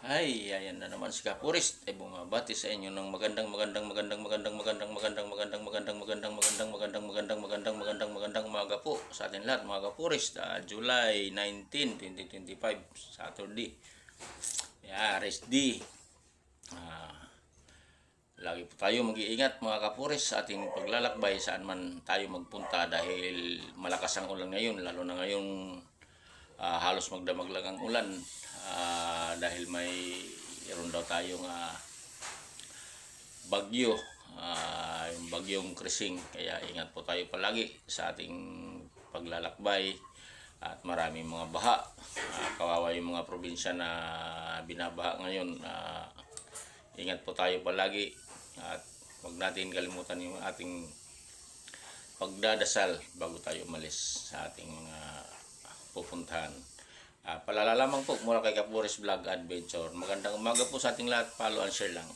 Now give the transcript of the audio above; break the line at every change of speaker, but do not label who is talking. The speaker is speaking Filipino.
Ay, ayan na naman si Kapurist ay bumabati sa inyo ng magandang umaga po sa atin lahat mga Kapurist. July 19, 2025, Saturday. Rest day. Lagi po tayo mag-iingat mga Kapurist sa ating paglalakbay saan man tayo magpunta dahil malakas ang ulan ngayon, lalo na ngayong halos magdamag lang ang ulan. Dahil mayroon daw tayong bagyo, yung bagyong Krising, kaya ingat po tayo palagi sa ating paglalakbay at maraming mga baha. Kawawa yung mga probinsya na binabaha ngayon. Ingat po tayo palagi at huwag natin kalimutan yung ating pagdadasal bago tayo umalis sa ating pupuntahan. Palala lamang po mula kay Kapurist Vlog Adventure. Magandang umaga po sa ating lahat. Follow and share lang.